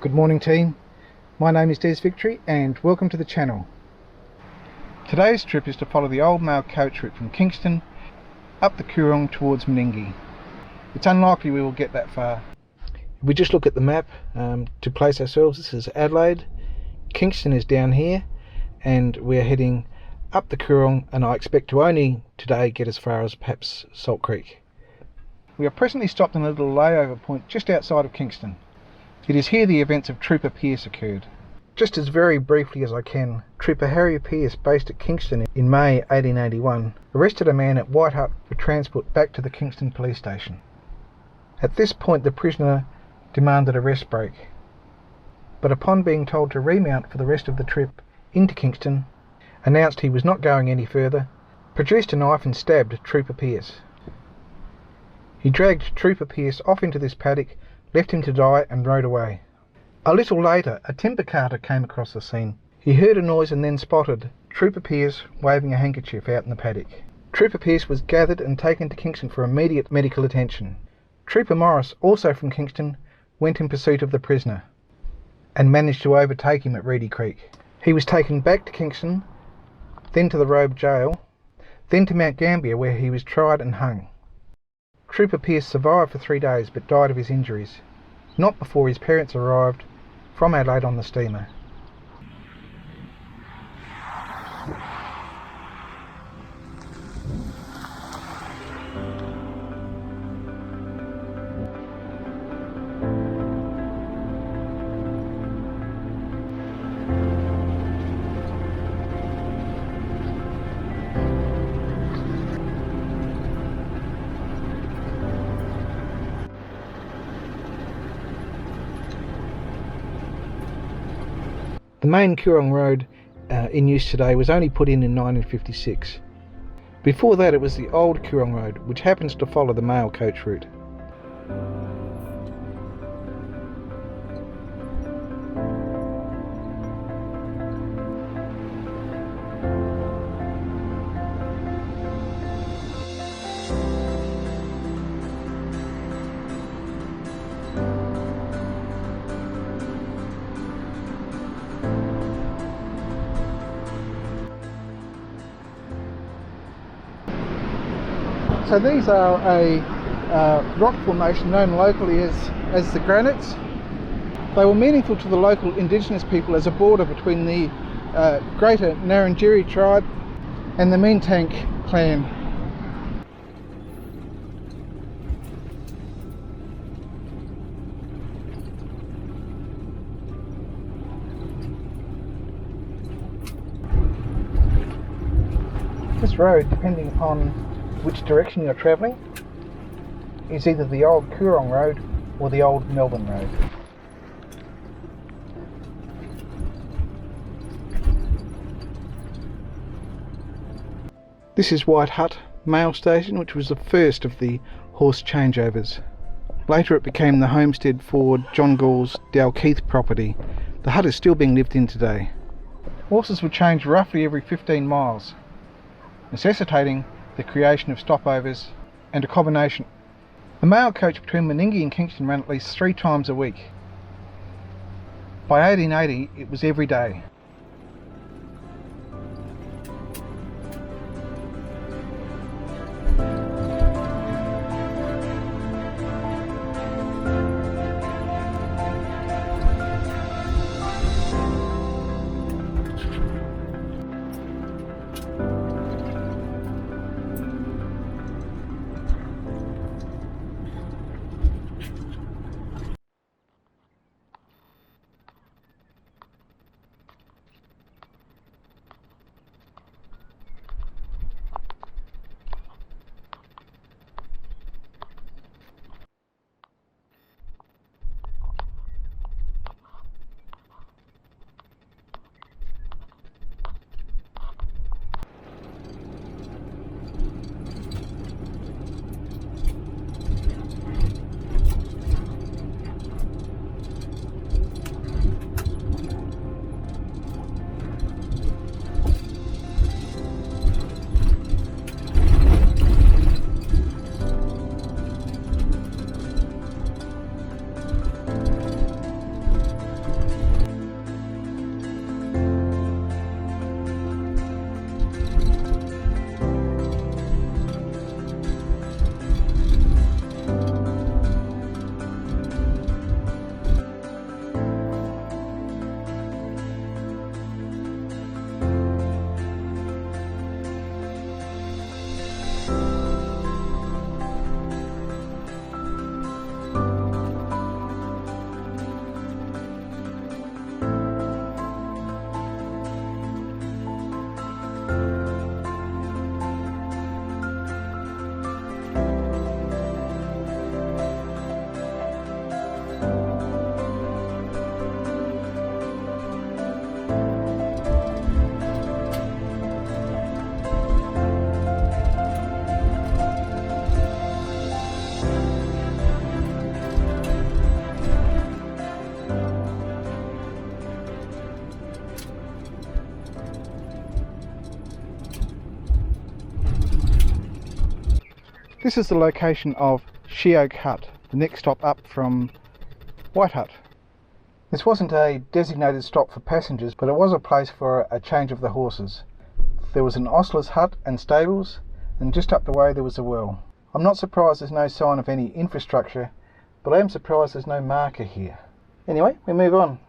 Good morning team, my name is Des Victory and welcome to the channel. Today's trip is to follow the old mail coach route from Kingston up the Coorong towards Meningie. It's unlikely we will get that far. If we just look at the map to place ourselves, this is Adelaide, Kingston is down here and we're heading up the Coorong, and I expect to only today get as far as perhaps Salt Creek. We are presently stopped in a little layover point just outside of Kingston. It is here the events of Trooper Pearce occurred. Just as very briefly as I can, Trooper Harry Pearce, based at Kingston in May 1881, arrested a man at White Hut for transport back to the Kingston police station. At this point the prisoner demanded a rest break, but upon being told to remount for the rest of the trip into Kingston, announced he was not going any further, produced a knife and stabbed Trooper Pearce. He dragged Trooper Pearce off into this paddock, left him to die and rode away. A little later, a timber carter came across the scene. He heard a noise and then spotted Trooper Pearce waving a handkerchief out in the paddock. Trooper Pearce was gathered and taken to Kingston for immediate medical attention. Trooper Morris, also from Kingston, went in pursuit of the prisoner and managed to overtake him at Reedy Creek. He was taken back to Kingston, then to the Robe Jail, then to Mount Gambier where he was tried and hung. Trooper Pearce survived for 3 days but died of his injuries, not before his parents arrived from Adelaide on the steamer. The main Coorong road in use today was only put in 1956. Before that it was the old Coorong road, which happens to follow the mail coach route. So these are a rock formation known locally as the granites. They were meaningful to the local indigenous people as a border between the greater Ngarrindjeri tribe and the Mintank clan. This road, depending upon which direction you're travelling, is either the old Coorong road or the old Melbourne road. This is White Hut mail station, which was the first of the horse changeovers. Later it became the homestead for John Gall's Dalkeith property. The hut is still being lived in today. Horses were changed roughly every 15 miles, necessitating the creation of stopovers and a combination. The mail coach between Meningie and Kingston ran at least 3 times a week. By 1880 it was every day. This is the location of She Oak Hut, the next stop up from White Hut. This wasn't a designated stop for passengers, but it was a place for a change of the horses. There was an ostler's hut and stables, and just up the way there was a well. I'm not surprised there's no sign of any infrastructure, but I am surprised there's no marker here. Anyway, we move on.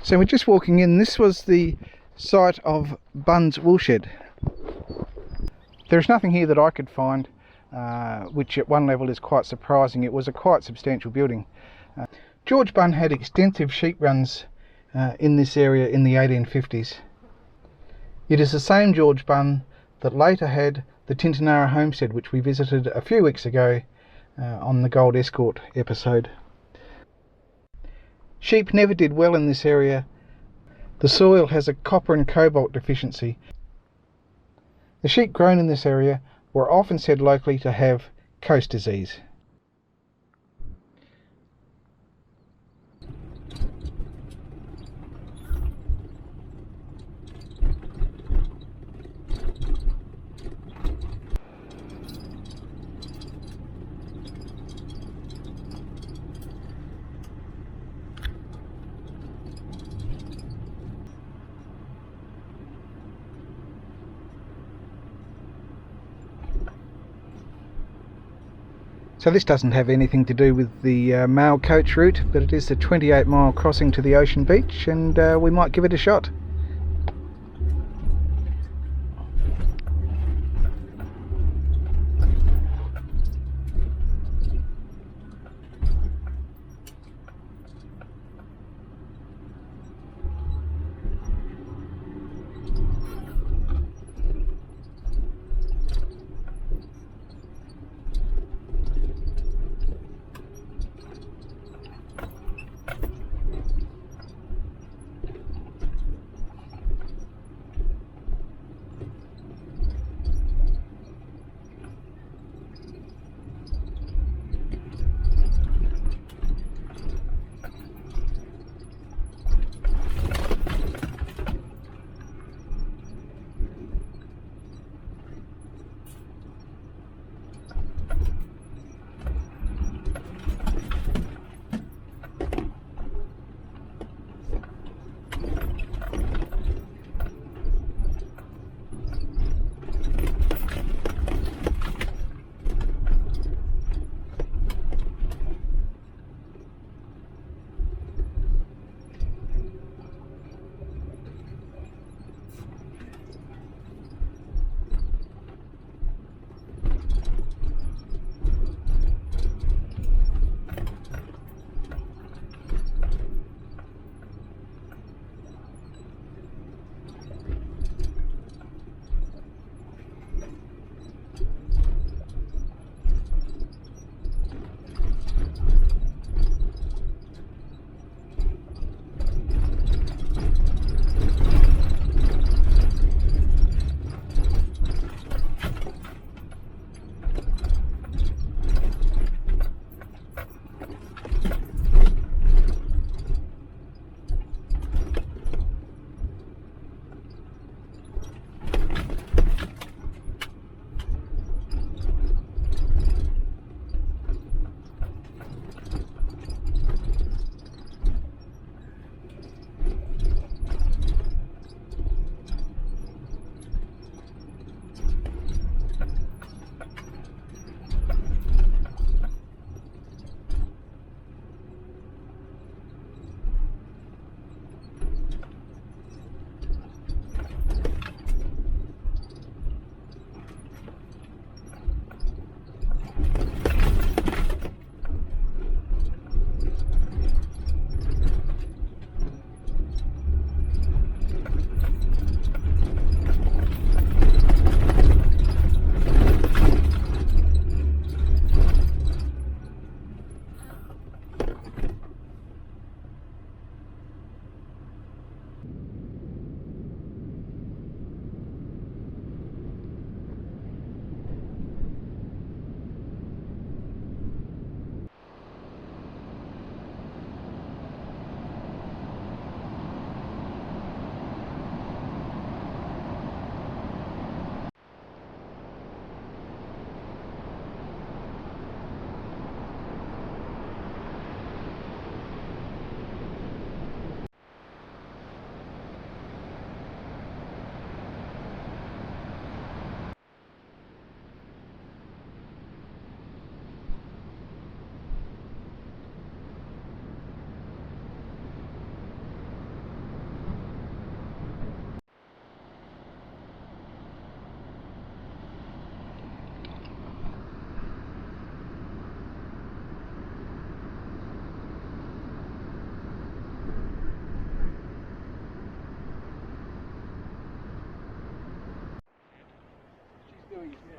So we're just walking in. This was the site of Bunn's woolshed. There's nothing here that I could find, which at one level is quite surprising. It was a quite substantial building. George Bunn had extensive sheep runs in this area in the 1850s. It is the same George Bunn that later had the Tintinara homestead, which we visited a few weeks ago on the Gold Escort episode. Sheep never did well in this area. The soil has a copper and cobalt deficiency. The sheep grown in this area were often said locally to have coast disease. So this doesn't have anything to do with the mail coach route, but it is the 28-mile crossing to the ocean beach, and we might give it a shot.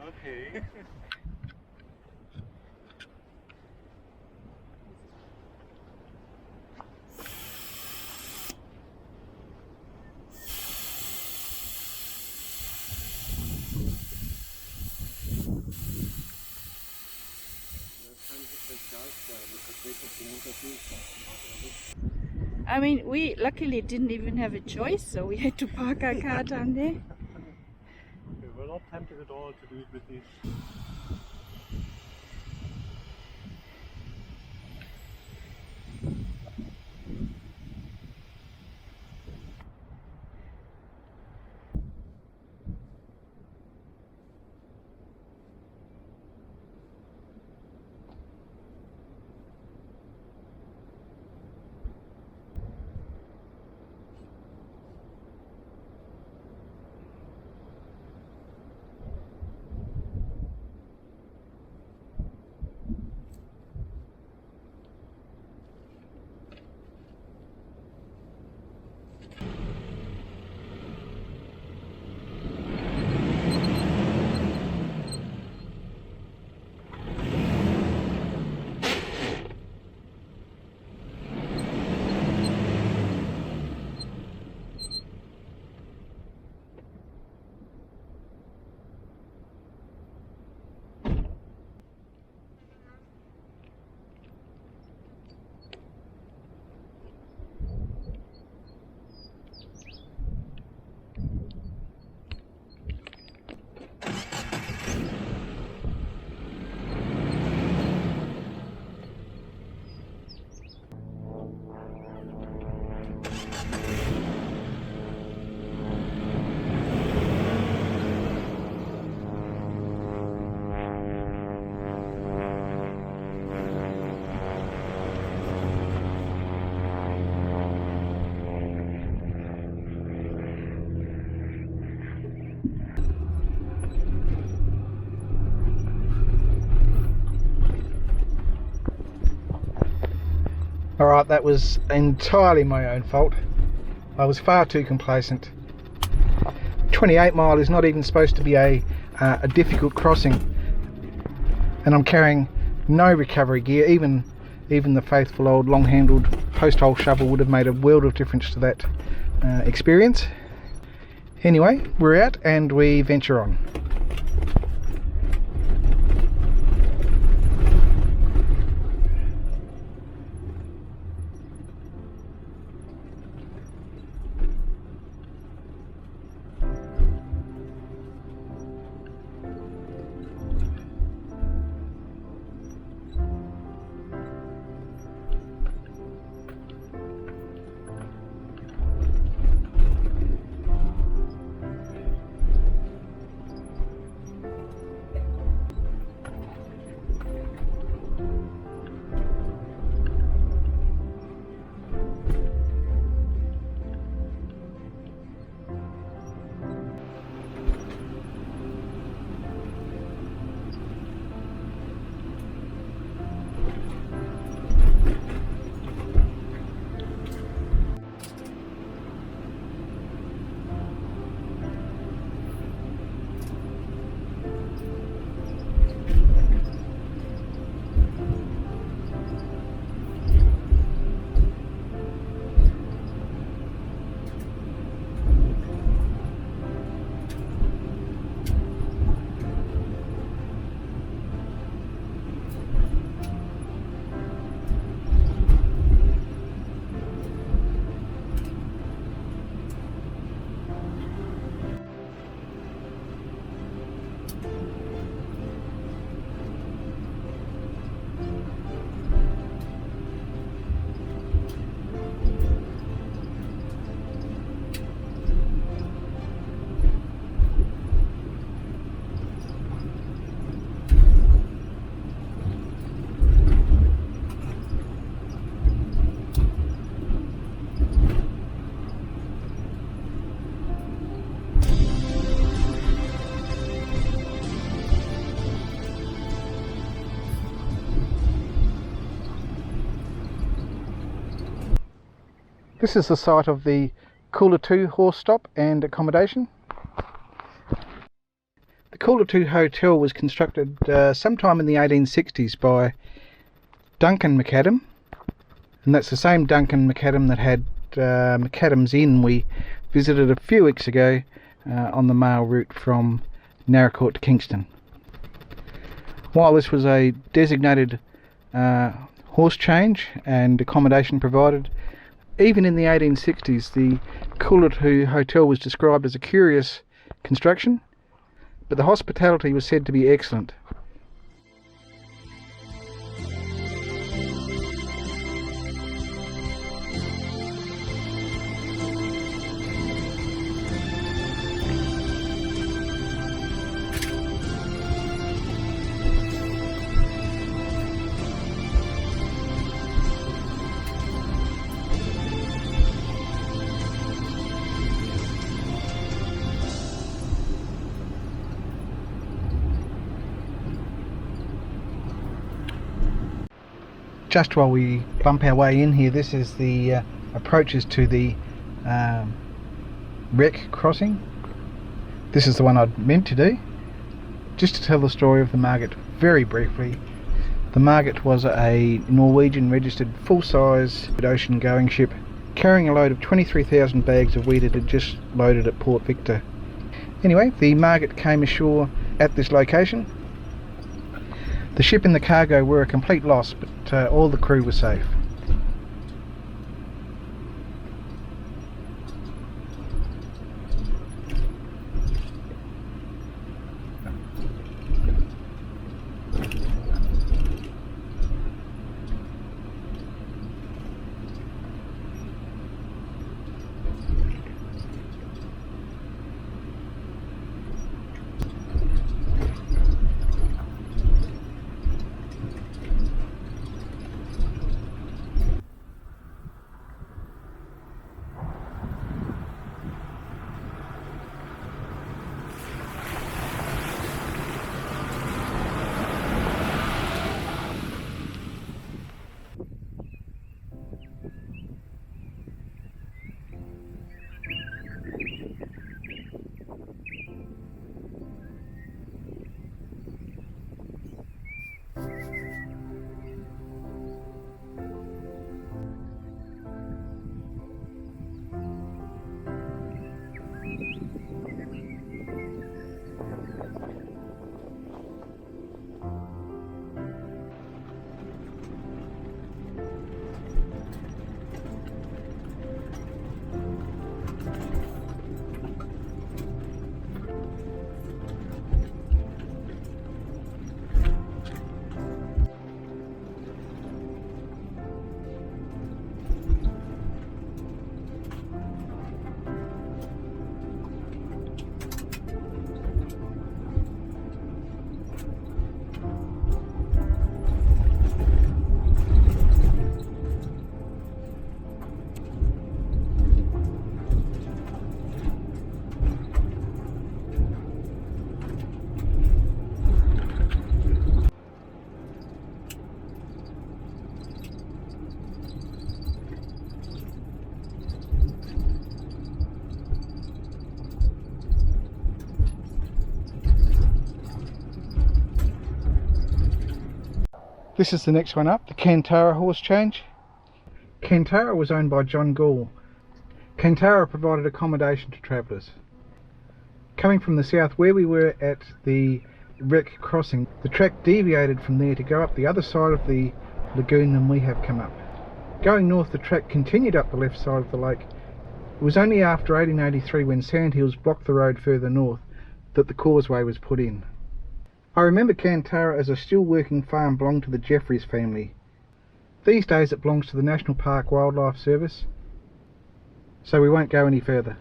Okay. I mean, we luckily didn't even have a choice, so we had to park our car down there. We were not tempted at all to do it with these. Alright, that was entirely my own fault. I was far too complacent. 28 mile is not even supposed to be a difficult crossing, and I'm carrying no recovery gear. Even the faithful old long-handled post-hole shovel would have made a world of difference to that experience. Anyway, we're out and we venture on. This is the site of the Cooler 2 horse stop and accommodation. The Cooler 2 Hotel was constructed sometime in the 1860s by Duncan McAdam, and that's the same Duncan McAdam that had McAdam's Inn we visited a few weeks ago on the mail route from Narracourt to Kingston. While this was a designated horse change and accommodation provided, even in the 1860s the Cooler 2 Hotel was described as a curious construction, but the hospitality was said to be excellent. Just while we bump our way in here, this is the approaches to the wreck crossing. This is the one I'd meant to do. Just to tell the story of the Margate very briefly. The Margate was a Norwegian registered full-size ocean-going ship carrying a load of 23,000 bags of wheat it had just loaded at Port Victor. Anyway, the Margate came ashore at this location. The ship and the cargo were a complete loss, but all the crew were safe. This is the next one up, the Kantara horse change. Kantara was owned by John Gall. Kantara provided accommodation to travellers. Coming from the south where we were at the wreck crossing, the track deviated from there to go up the other side of the lagoon than we have come up. Going north, the track continued up the left side of the lake. It was only after 1883, when sandhills blocked the road further north, that the causeway was put in. I remember Kantara as a still working farm belonging to the Jeffries family. These days it belongs to the National Park Wildlife Service, so we won't go any further.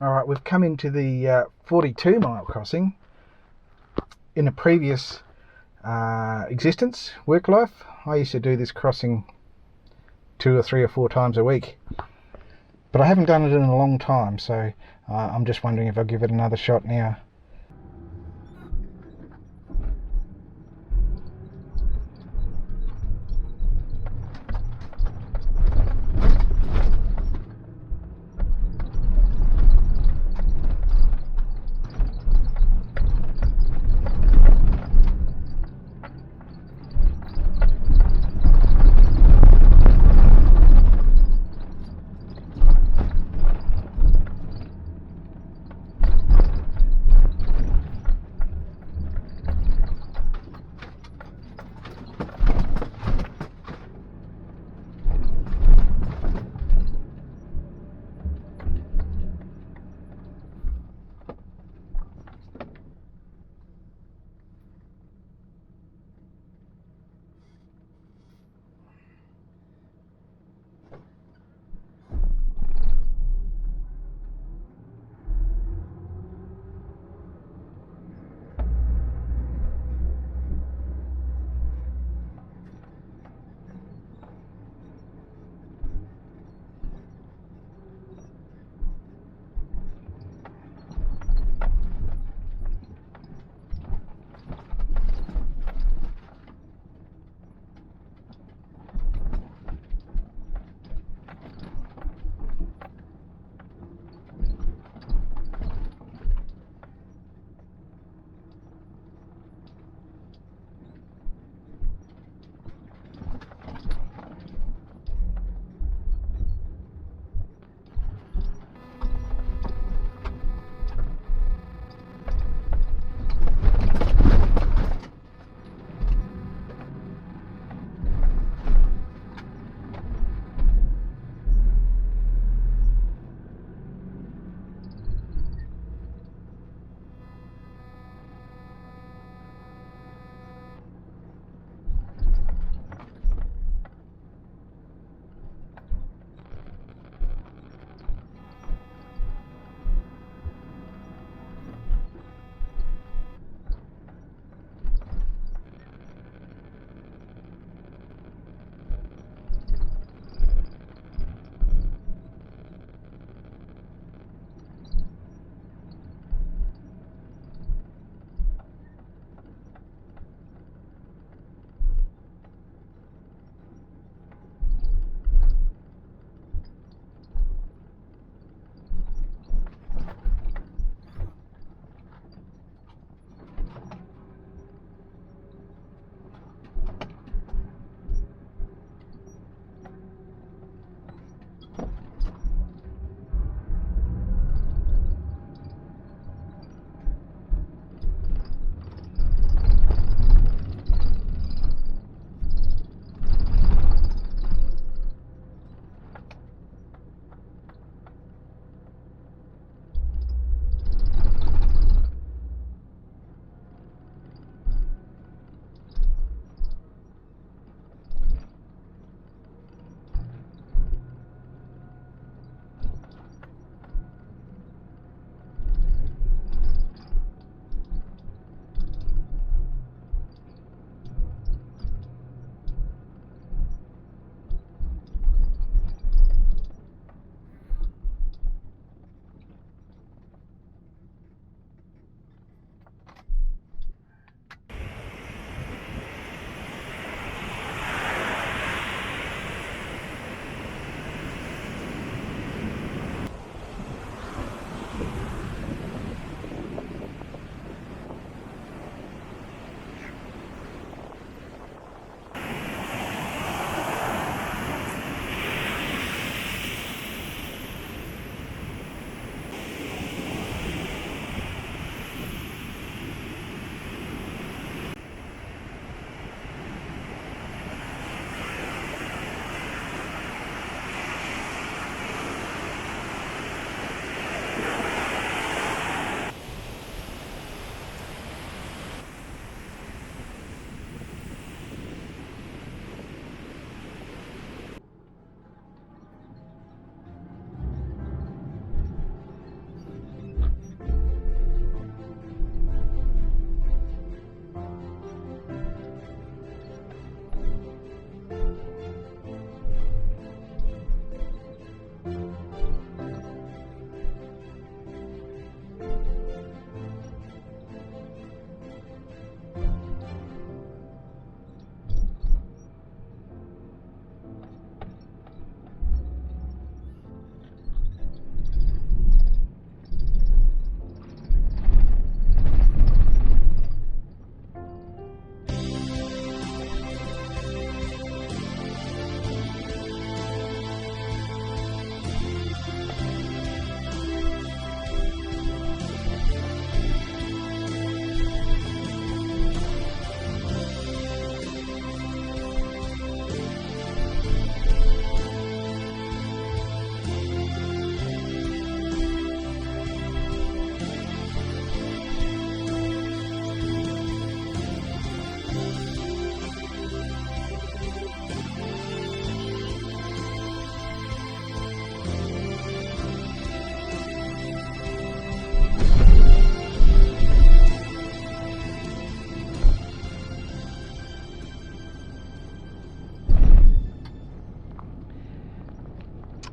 Alright, we've come into the 42 mile crossing. In a previous existence, work life, I used to do this crossing 2 or 3 or 4 times a week. But I haven't done it in a long time, so I'm just wondering if I'll give it another shot now.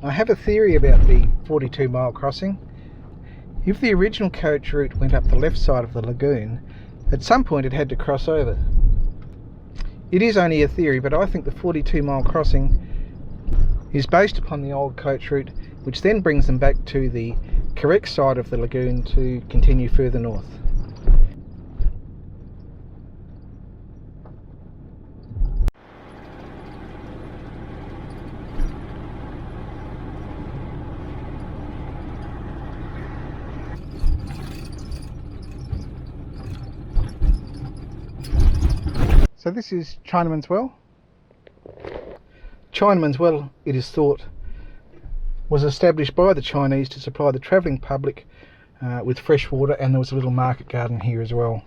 I have a theory about the 42 mile crossing. If the original coach route went up the left side of the lagoon, at some point it had to cross over. It is only a theory, but I think the 42 mile crossing is based upon the old coach route, which then brings them back to the correct side of the lagoon to continue further north. So this is Chinaman's Well. Chinaman's Well, it is thought, was established by the Chinese to supply the travelling public with fresh water, and there was a little market garden here as well.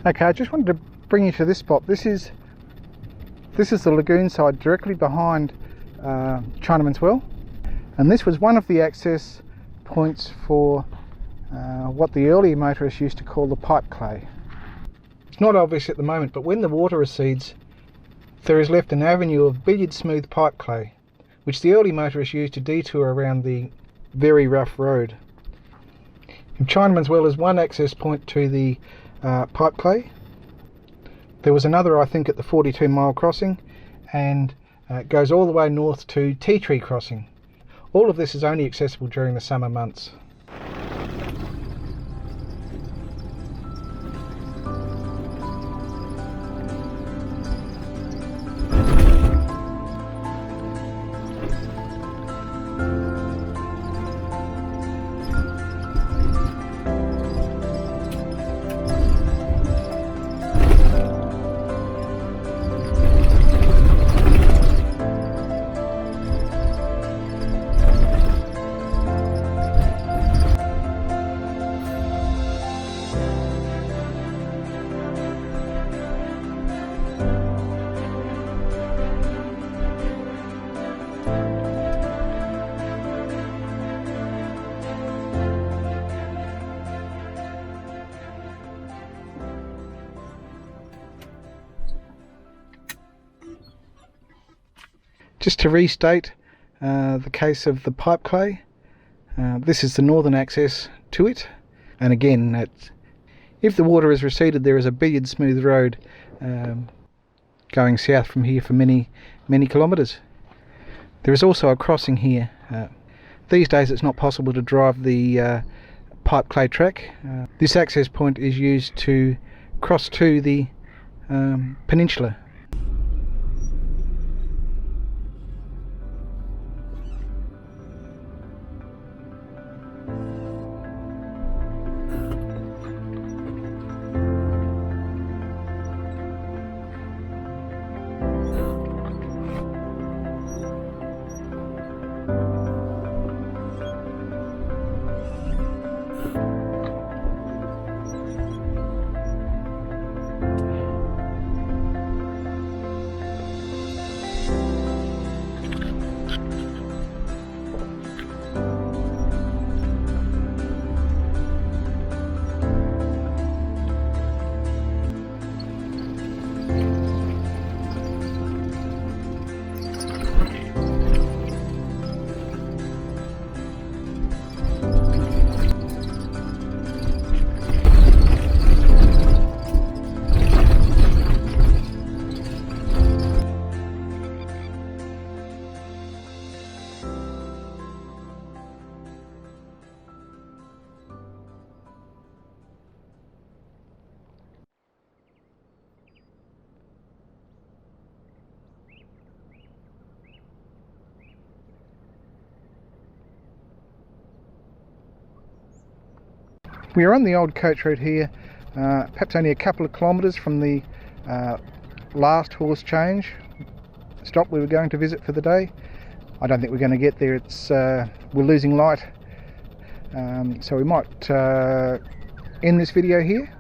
Okay, I just wanted to bring you to this spot. This is the lagoon side directly behind Chinaman's Well, and this was one of the access points for what the earlier motorists used to call the pipe clay. It's not obvious at the moment, but when the water recedes, there is left an avenue of billiard smooth pipe clay, which the early motorists used to detour around the very rough road. And Chinaman's Well is one access point to the pipe clay. There was another, I think, at the 42 mile crossing, and it goes all the way north to Tea Tree Crossing. All of this is only accessible during the summer months. Just to restate the case of the pipe clay, this is the northern access to it, and again, if the water has receded, there is a billiard smooth road going south from here for many kilometres. There is also a crossing here. These days it's not possible to drive the pipe clay track. This access point is used to cross to the peninsula. We are on the old coach road here, perhaps only a couple of kilometres from the last horse change stop we were going to visit for the day. I don't think we're going to get there. We're losing light, so we might end this video here.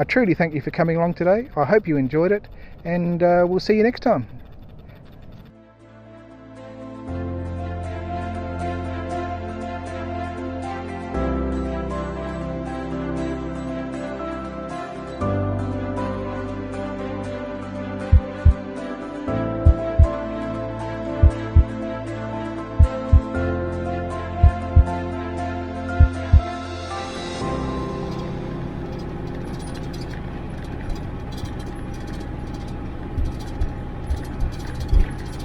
I truly thank you for coming along today. I hope you enjoyed it, and we'll see you next time.